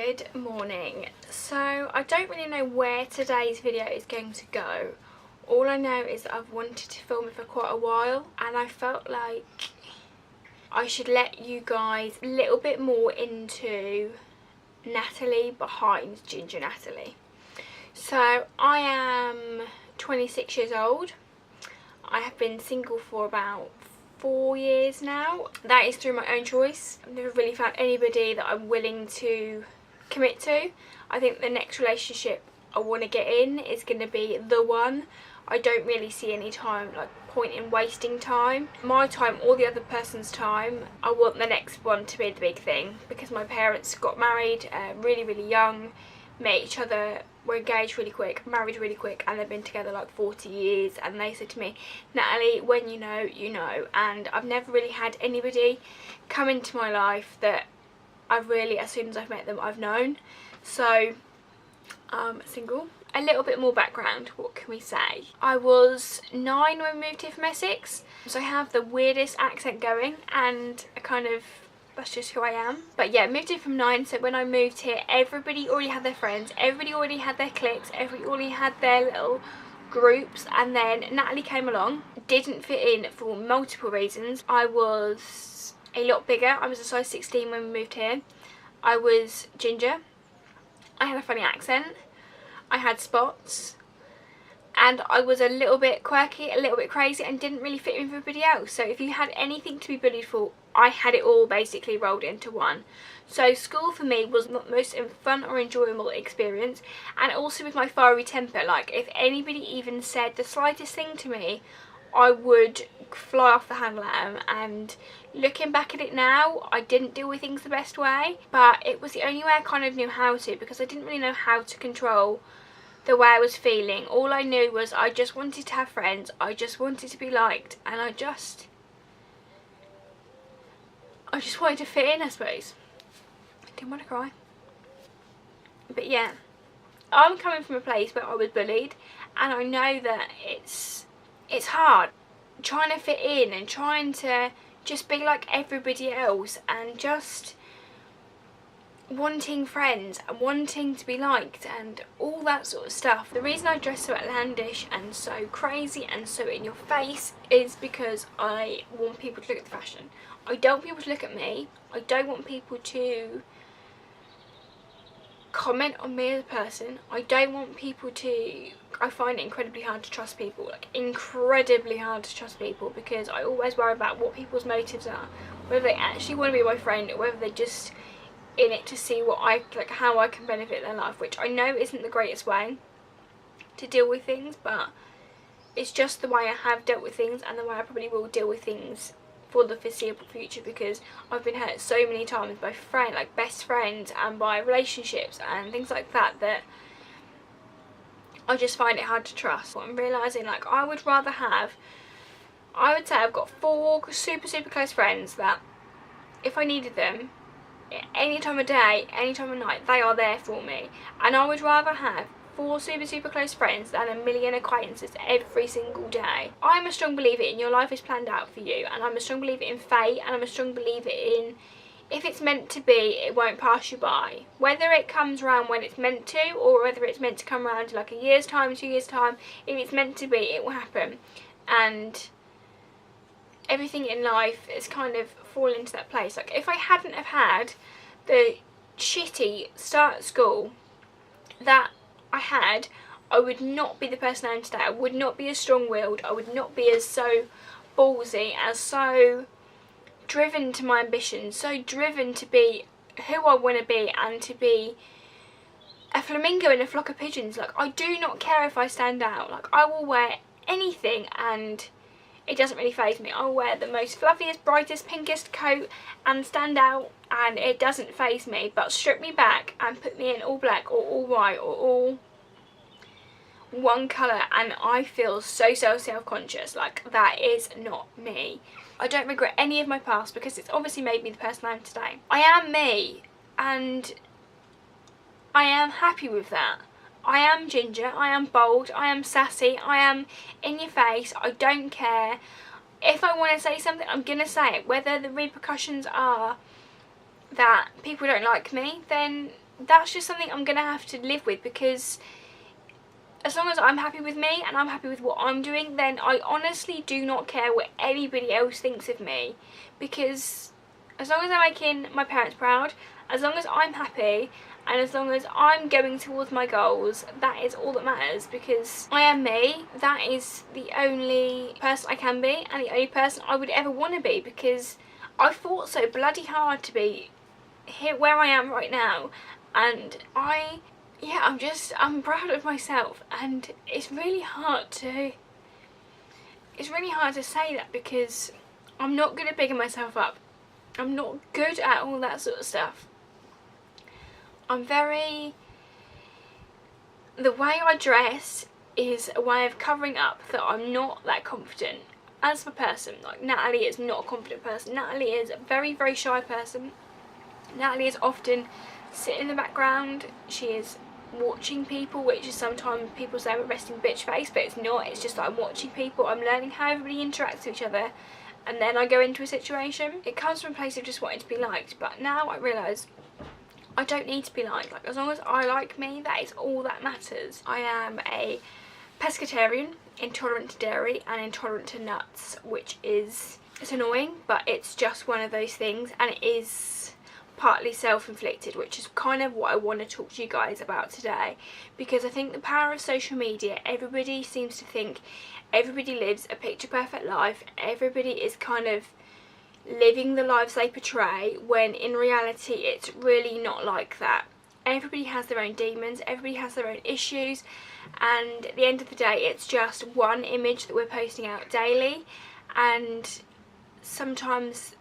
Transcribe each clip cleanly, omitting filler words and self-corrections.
Good morning. So I don't really know where today's video is going to go. All I know is that I've wanted to film it for quite a while and I felt like I should let you guys a little bit more into Natalie behind Ginger Natalie. So I am 26 years old. I have been single for about 4 years now. That is through my own choice. I've never really found anybody that I'm willing to commit to. I think the next relationship I want to get in is going to be the one. I don't really see any point in wasting time. My time or the other person's time. I want the next one to be the big thing because my parents got married really young, met each other, were engaged really quick, married really quick, and they've been together like 40 years. And they said to me, Natalie, when you know, you know. And I've never really had anybody come into my life that I've really, as soon as I've met them, I've known. So single. A little bit more background, what can we say? I was 9 when we moved here from Essex, so I have the weirdest accent going, and that's just who I am. But yeah, moved here from 9, so when I moved here, everybody already had their friends, everybody already had their cliques, everybody already had their little groups, and then Natalie came along. Didn't fit in for multiple reasons. I was a lot bigger. I was a size 16 when we moved here. I was ginger. I had a funny accent. I had spots. And I was a little bit quirky, a little bit crazy, and didn't really fit in with everybody else. So if you had anything to be bullied for, I had it all basically rolled into one. So school for me was not the most fun or enjoyable experience. And also with my fiery temper, like if anybody even said the slightest thing to me, I would fly off the handle at them. And looking back at it now, I didn't deal with things the best way, but it was the only way I kind of knew how to, because I didn't really know how to control the way I was feeling. All I knew was I just wanted to have friends, I just wanted to be liked, and I just wanted to fit in, I suppose. I didn't want to cry. But yeah, I'm coming from a place where I was bullied, and I know that it's hard trying to fit in and trying to just be like everybody else, and just wanting friends and wanting to be liked and all that sort of stuff. The reason I dress so outlandish and so crazy and so in your face is because I want people to look at the fashion. I don't want people to look at me. I don't want people to comment on me as a person. I don't want people to... I find it incredibly hard to trust people, like incredibly hard to trust people, because I always worry about what people's motives are, whether they actually want to be my friend or whether they're just in it to see how I can benefit their life, which I know isn't the greatest way to deal with things, but it's just the way I have dealt with things and the way I probably will deal with things for the foreseeable future, because I've been hurt so many times by best friends and by relationships and things like that, that I just find it hard to trust. What I'm realising, I would say I've got 4 super close friends that if I needed them any time of day, any time of night, they are there for me. And I would rather have 4 super close friends than a million acquaintances every single day. I'm a strong believer in your life is planned out for you, and I'm a strong believer in fate, and I'm a strong believer in if it's meant to be, it won't pass you by. Whether it comes around when it's meant to, or whether it's meant to come around in a year's time, 2 years time, if it's meant to be, it will happen. And everything in life is kind of fallen into that place. If I hadn't have had the shitty start at school that I had, I would not be the person I am today. I would not be as strong-willed. I would not be as so ballsy, as so driven to my ambition, so driven to be who I want to be and to be a flamingo in a flock of pigeons. I do not care if I stand out. I will wear anything and it doesn't really faze me. I'll wear the most fluffiest, brightest, pinkest coat and stand out, and it doesn't faze me. But strip me back and put me in all black or all white or all one colour and I feel so self-conscious. That is not me. I don't regret any of my past because it's obviously made me the person I am today. I am me, and I am happy with that. I am ginger, I am bold, I am sassy, I am in your face, I don't care. If I want to say something, I'm going to say it. Whether the repercussions are that people don't like me, then that's just something I'm gonna have to live with, because as long as I'm happy with me and I'm happy with what I'm doing, then I honestly do not care what anybody else thinks of me, because as long as I'm making my parents proud, as long as I'm happy, and as long as I'm going towards my goals, that is all that matters, because I am me. That is the only person I can be, and the only person I would ever want to be, because I fought so bloody hard to be here where I am right now, and I'm proud of myself. And it's really hard to say that, because I'm not good at bigging myself up. I'm not good at all that sort of stuff. The way I dress is a way of covering up that I'm not that confident as a person. Like, Natalie is not a confident person. Natalie is a very, very shy person. Natalie is often sitting in the background. She is watching people, which is sometimes people say I'm a resting bitch face, but it's not. It's just that I'm watching people. I'm learning how everybody interacts with each other, and then I go into a situation. It comes from a place of just wanting to be liked, but now I realise I don't need to be liked. Like, as long as I like me, that is all that matters. I am a pescatarian, intolerant to dairy and intolerant to nuts, which is, it's annoying, but it's just one of those things, and it is partly self-inflicted, which is kind of what I want to talk to you guys about today, because I think the power of social media, everybody seems to think everybody lives a picture perfect life, everybody is kind of living the lives they portray, when in reality it's really not like that. Everybody has their own demons, everybody has their own issues, and at the end of the day it's just one image that we're posting out daily. And sometimes,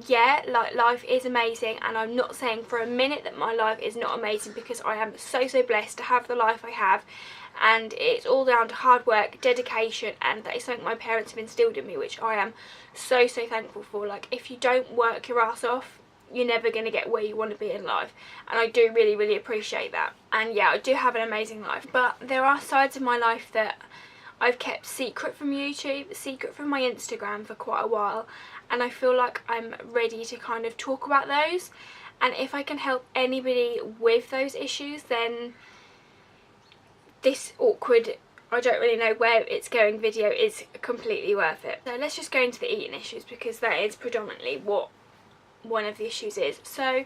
yeah, like, life is amazing, and I'm not saying for a minute that my life is not amazing, because I am so blessed to have the life I have, and it's all down to hard work, dedication, and that is something my parents have instilled in me, which I am so thankful for. Like, if you don't work your ass off, you're never going to get where you want to be in life, and I do really appreciate that. And yeah, I do have an amazing life, but there are sides of my life that I've kept secret from YouTube, secret from my Instagram for quite a while, and I feel like I'm ready to kind of talk about those. And if I can help anybody with those issues, then this awkward, I don't really know where it's going video is completely worth it. So let's just go into the eating issues, because that is predominantly what one of the issues is. So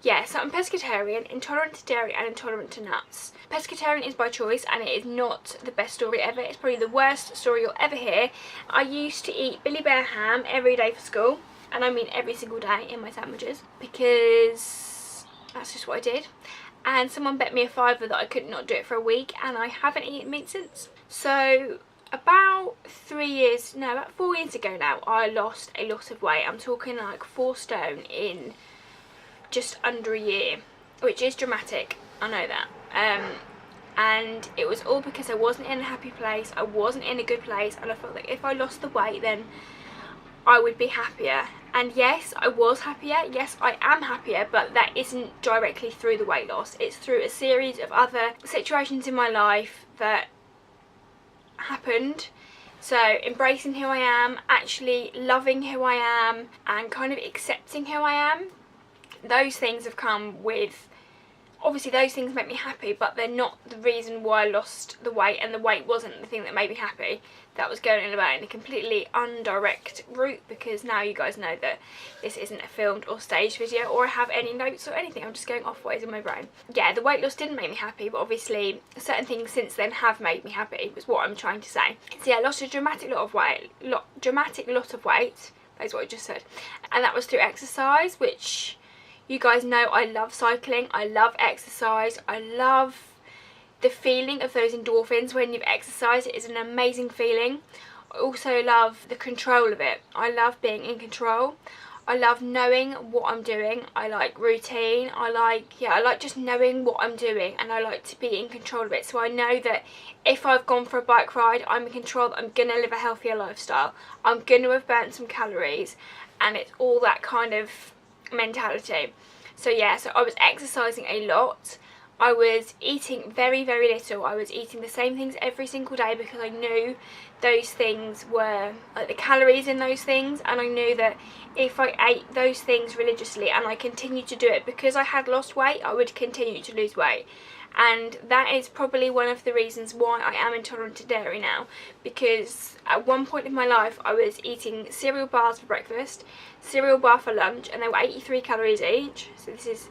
yeah, so I'm pescatarian, intolerant to dairy and intolerant to nuts. Pescatarian is by choice, and it is not the best story ever. It's probably the worst story you'll ever hear. I used to eat Billy Bear ham every day for school, and I mean every single day in my sandwiches, because that's just what I did. And someone bet me a £5 that I could not do it for a week, and I haven't eaten meat since. So about 4 years ago now, I lost a lot of weight. I'm talking like 4 stone in just under a year, which is dramatic, I know that. And it was all because I wasn't in a happy place, I wasn't in a good place, and I felt like if I lost the weight, then I would be happier. And yes, I was happier, yes I am happier, but that isn't directly through the weight loss. It's through a series of other situations in my life that happened. So embracing who I am, actually loving who I am, and kind of accepting who I am, those things have come with, obviously those things make me happy, but they're not the reason why I lost the weight, and the weight wasn't the thing that made me happy. That was going about in a completely undirect route, because now you guys know that this isn't a filmed or staged video, or I have any notes or anything. I'm just going off what is in my brain. Yeah, the weight loss didn't make me happy, but obviously certain things since then have made me happy, was what I'm trying to say. So yeah, I lost a dramatic lot of weight. That's what I just said. And that was through exercise, which you guys know I love cycling, I love exercise, I love the feeling of those endorphins when you've exercised. It is an amazing feeling. I also love the control of it. I love being in control. I love knowing what I'm doing. I like routine. I like just knowing what I'm doing, and I like to be in control of it. So I know that if I've gone for a bike ride, I'm in control, that I'm going to live a healthier lifestyle. I'm going to have burnt some calories, and it's all that kind of mentality. So yeah, so I was exercising a lot. I was eating very, very little. I was eating the same things every single day because I knew those things were, like, the calories in those things, and I knew that if I ate those things religiously and I continued to do it, because I had lost weight, I would continue to lose weight. And that is probably one of the reasons why I am intolerant to dairy now, because at one point in my life I was eating cereal bars for breakfast, cereal bar for lunch, and they were 83 calories each, so this is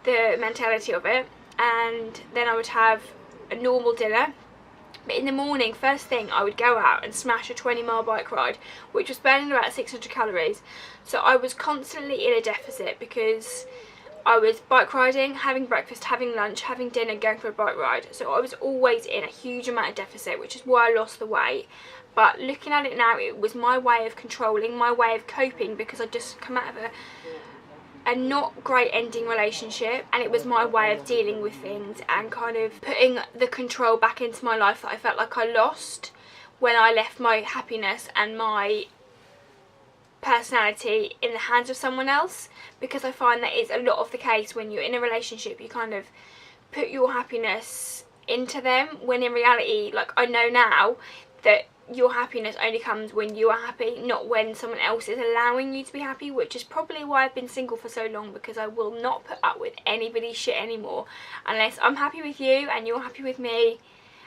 the mentality of it. And then I would have a normal dinner, but in the morning, first thing, I would go out and smash a 20-mile bike ride, which was burning about 600 calories. So I was constantly in a deficit because I was bike riding, having breakfast, having lunch, having dinner, going for a bike ride. So I was always in a huge amount of deficit, which is why I lost the weight. But looking at it now, it was my way of controlling, my way of coping, because I'd just come out of a not great ending relationship, and it was my way of dealing with things and kind of putting the control back into my life that I felt like I lost when I left my happiness and my personality in the hands of someone else. Because I find that is a lot of the case when you're in a relationship, you kind of put your happiness into them, when in reality, like, I know now that your happiness only comes when you are happy, not when someone else is allowing you to be happy, which is probably why I've been single for so long, because I will not put up with anybody's shit anymore. Unless I'm happy with you and you're happy with me,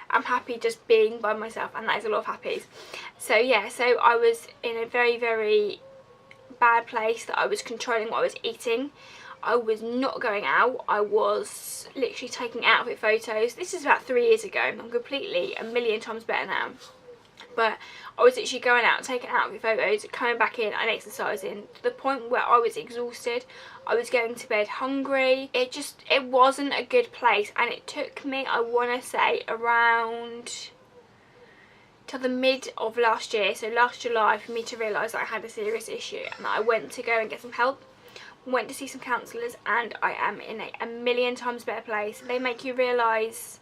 I'm happy just being by myself, and that is a lot of happies. So yeah, so I was in a very, very bad place, that I was controlling what I was eating. I was not going out. I was literally taking outfit photos. This is about 3 years ago. I'm completely a million times better now. But I was actually going out, taking outfit photos, coming back in and exercising to the point where I was exhausted. I was going to bed hungry. It wasn't a good place, and it took me, I want to say, around till the mid of last year, so last July, for me to realise that I had a serious issue, and that I went to go and get some help. Went to see some counsellors, and I am in a million times better place. They make you realise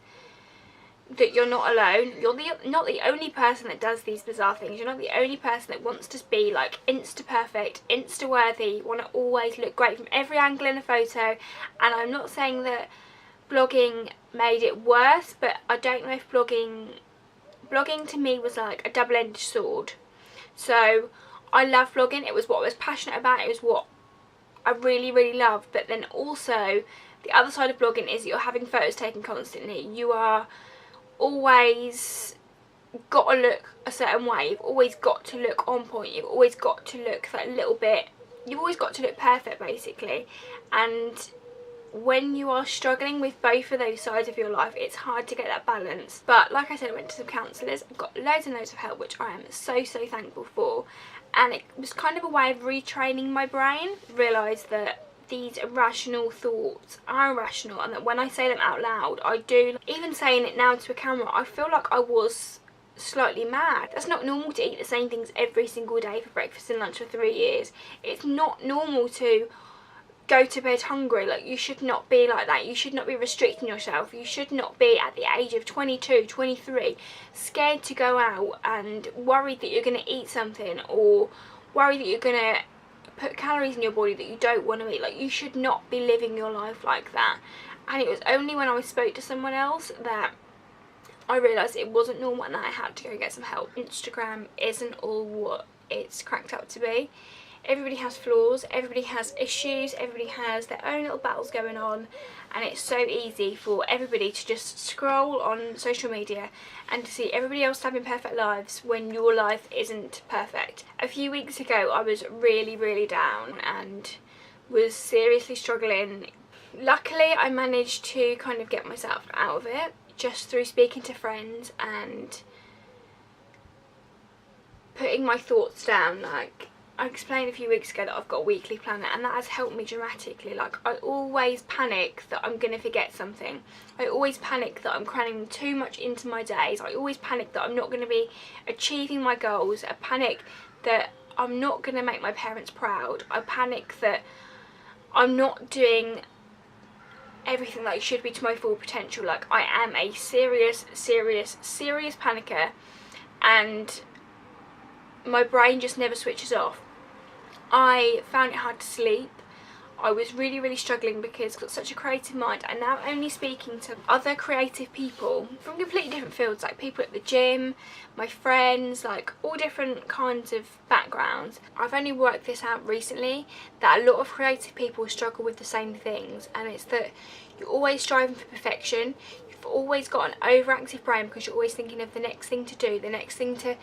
that you're not alone. You're not the only person that does these bizarre things. You're not the only person that wants to be like insta perfect, insta worthy, want to always look great from every angle in a photo. And I'm not saying that blogging made it worse, but I don't know if blogging to me was like a double-edged sword. So I love vlogging. It was what I was passionate about. It was what I really, really loved. But then also the other side of blogging is that you're having photos taken constantly. You are always got to look a certain way. You've always got to look on point. You've always got to look that little bit, you've always got to look perfect, basically. And when you are struggling with both of those sides of your life, it's hard to get that balance. But like I said, I went to some counsellors. I've got loads and loads of help, which I am so, so thankful for. And it was kind of a way of retraining my brain. Realised that these irrational thoughts are irrational, and that when I say them out loud, I do. Even saying it now to a camera, I feel like I was slightly mad. That's not normal to eat the same things every single day for breakfast and lunch for 3 years. It's not normal to go to bed hungry. Like, you should not be like that. You should not be restricting yourself. You should not be at the age of 22, 23 scared to go out and worried that you're going to eat something, or worried that you're going to put calories in your body that you don't want to eat. Like, you should not be living your life like that. And it was only when I spoke to someone else that I realised it wasn't normal, and that I had to go get some help. Instagram isn't all what it's cracked up to be. Everybody has flaws, everybody has issues, everybody has their own little battles going on, and it's so easy for everybody to just scroll on social media and to see everybody else having perfect lives when your life isn't perfect. A few weeks ago I was really, really down and was seriously struggling. Luckily I managed to kind of get myself out of it just through speaking to friends and putting my thoughts down. Like, I explained a few weeks ago that I've got a weekly planner, and that has helped me dramatically. Like, I always panic that I'm going to forget something. I always panic that I'm cramming too much into my days. I always panic that I'm not going to be achieving my goals. I panic that I'm not going to make my parents proud. I panic that I'm not doing everything that I should be to my full potential. Like, I am a serious panicker, and my brain just never switches off. I found it hard to sleep. I was really struggling because I've got such a creative mind, and now only speaking to other creative people from completely different fields, like people at the gym, my friends, like all different kinds of backgrounds. I've only worked this out recently that a lot of creative people struggle with the same things, and it's that you're always striving for perfection. You've always got an overactive brain because you're always thinking of the next thing to do, the next thing to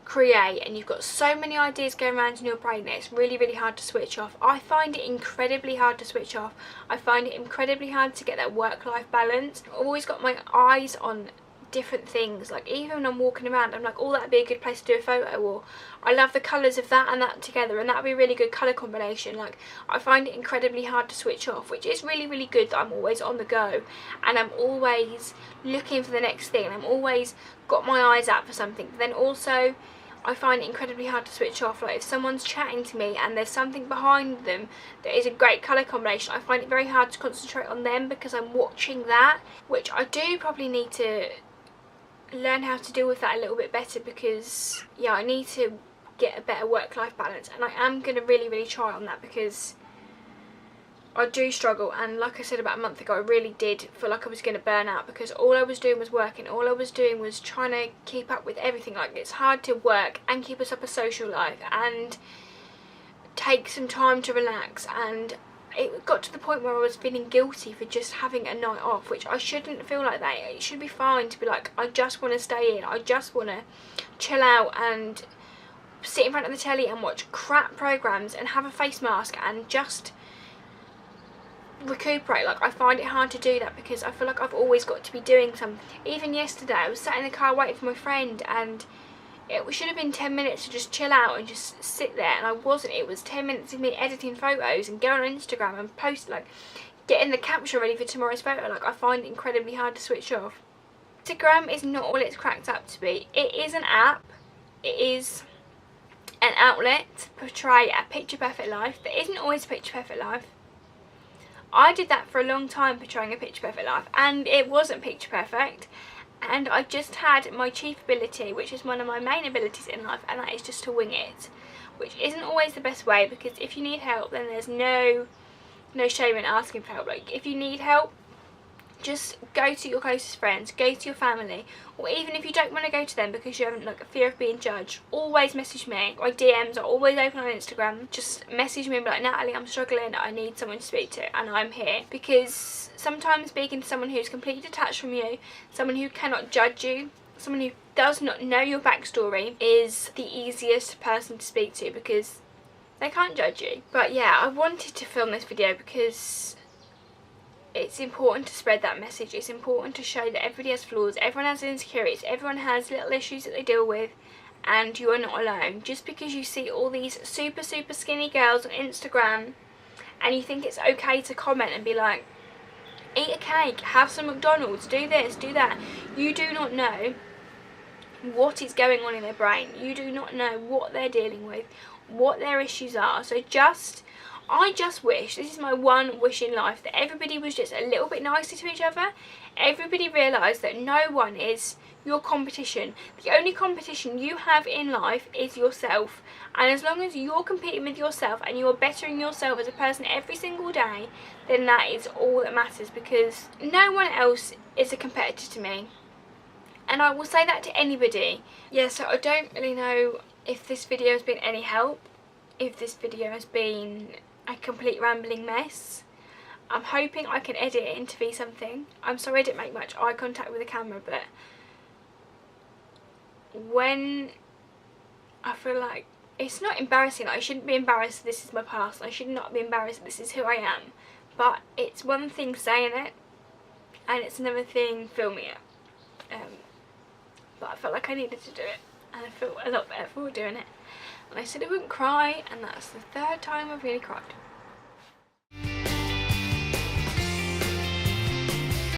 create, and you've got so many ideas going around in your brain that it's really hard to switch off. I find it incredibly hard to switch off. I find it incredibly hard to get that work-life balance. I've always got my eyes on different things, like even when I'm walking around I'm like, oh, that'd be a good place to do a photo, or I love the colours of that and that together and that'd be a really good colour combination. Like, I find it incredibly hard to switch off, which is really good that I'm always on the go and I'm always looking for the next thing and I'm always got my eyes out for something. But then also I find it incredibly hard to switch off. Like, if someone's chatting to me and there's something behind them that is a great colour combination, I find it very hard to concentrate on them because I'm watching that, which I do probably need to learn how to deal with that a little bit better, because yeah, I need to get a better work-life balance, and I am going to really try on that because I do struggle. And like I said about a month ago, I really did feel like I was going to burn out because all I was doing was working, all I was doing was trying to keep up with everything. Like, it's hard to work and keep us up a social life and take some time to relax, and it got to the point where I was feeling guilty for just having a night off, which I shouldn't feel like that. It should be fine to be like, I just want to stay in, I just want to chill out and sit in front of the telly and watch crap programmes and have a face mask and just recuperate. Like, I find it hard to do that because I feel like I've always got to be doing something. Even yesterday I was sat in the car waiting for my friend, and it should have been 10 minutes to just chill out and just sit there, and I wasn't. It was 10 minutes of me editing photos and going on Instagram and post, like, getting the caption ready for tomorrow's photo. Like, I find it incredibly hard to switch off. Instagram is not all it's cracked up to be. It is an app. It is an outlet to portray a picture perfect life. There isn't always a picture perfect life. I did that for a long time, portraying a picture perfect life, and it wasn't picture perfect. And I just had my chief ability, which is one of my main abilities in life, and that is just to wing it, which isn't always the best way, because if you need help, then there's no shame in asking for help. Like, if you need help, just go to your closest friends, go to your family, or even if you don't want to go to them because you haven't, like, a fear of being judged, always message me. My DMs are always open on Instagram. Just message me and be like, Natalie, I'm struggling, I need someone to speak to, and I'm here. Because sometimes speaking to someone who's completely detached from you, someone who cannot judge you, someone who does not know your backstory, is the easiest person to speak to because they can't judge you. But yeah, I wanted to film this video because it's important to spread that message. It's important to show that everybody has flaws, everyone has insecurities, everyone has little issues that they deal with, and you are not alone. Just because you see all these super skinny girls on Instagram and you think it's okay to comment and be like, eat a cake, have some McDonald's, do this, do that, you do not know what is going on in their brain. You do not know what they're dealing with, what their issues are. So I just wish, this is my one wish in life, that everybody was just a little bit nicer to each other. Everybody realised that no one is your competition. The only competition you have in life is yourself. And as long as you're competing with yourself and you're bettering yourself as a person every single day, then that is all that matters, because no one else is a competitor to me. And I will say that to anybody. Yeah, so I don't really know if this video has been any help, if this video has been a complete rambling mess. I'm hoping I can edit it into be something. I'm sorry I didn't make much eye contact with the camera, but when I feel like, it's not embarrassing, like, I shouldn't be embarrassed this is my past, I should not be embarrassed this is who I am, but it's one thing saying it and it's another thing filming it. But I felt like I needed to do it, and I felt a lot better for doing it. And I said I wouldn't cry, and that's the third time I've really cried.